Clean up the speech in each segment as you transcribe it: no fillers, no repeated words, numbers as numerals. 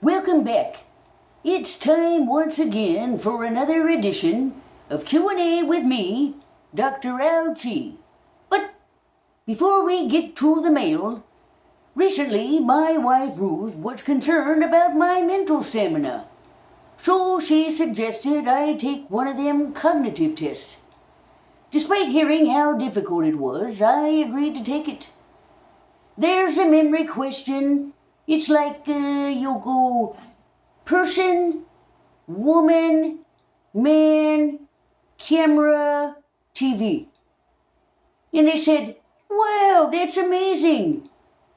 Welcome back. It's time once again for another edition of Q&A with me, Dr. Al G. But before we get to the mail, recently my wife Ruth was concerned about my mental stamina. So she suggested I take one of them cognitive tests. Despite hearing how difficult it was, I agreed to take it. There's a memory question. It's like you'll go person, woman, man, camera, TV. And they said, wow, that's amazing.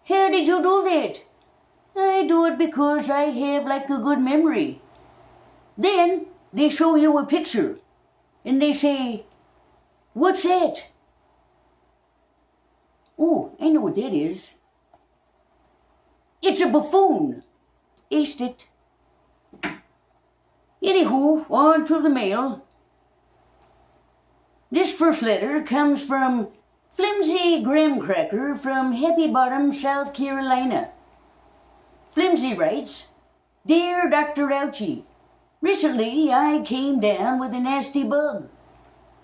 How did you do that? I do it because I have like a good memory. Then they show you a picture and they say, what's that? Oh, I know what that is. It's a buffoon. Aced it. Anywho, on to the mail. This first letter comes from Flimsy Graham Cracker from Happy Bottom, South Carolina. Flimsy writes, Dear Dr. Ouchie, recently I came down with a nasty bug.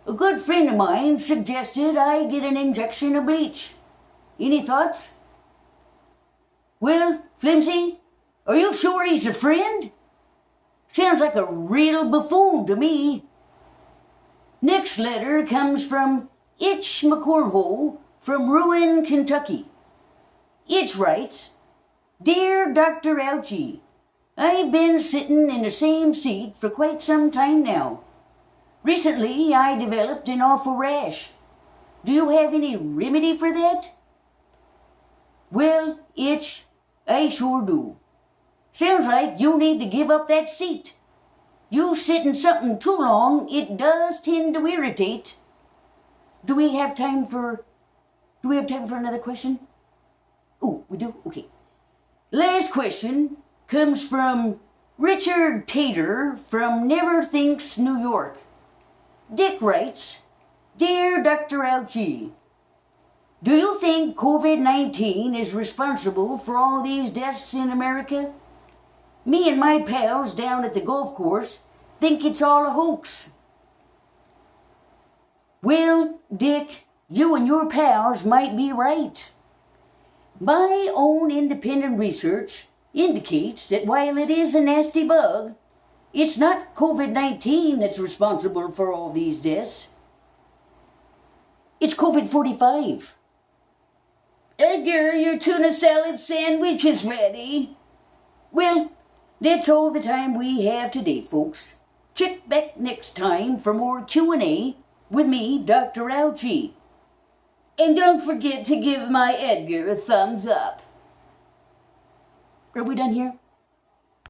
A good friend of mine suggested I get an injection of bleach. Any thoughts? Well, Flimsy, are you sure he's a friend? Sounds like a real buffoon to me. Next letter comes from Itch McCornhole from Rouen, Kentucky. Itch writes, Dear Dr. Ouchie, I've been sitting in the same seat for quite some time now. Recently, I developed an awful rash. Do you have any remedy for that? Well, Itch, I sure do. Sounds like you need to give up that seat. You sit in something too long, it does tend to irritate. Do we have time for another question? Oh, we do? Okay. Last question comes from Richard Tater from Never Thinks, New York. Dick writes, Dear Dr. Al G, do you think COVID-19 is responsible for all these deaths in America? Me and my pals down at the golf course think it's all a hoax. Well, Dick, you and your pals might be right. My own independent research indicates that while it is a nasty bug, it's not COVID-19 that's responsible for all these deaths. It's COVID-45. Edgar, your tuna salad sandwich is ready. Well, that's all the time we have today, folks. Check back next time for more Q&A with me, Dr. Al G. And don't forget to give my Edgar a thumbs up. Are we done here?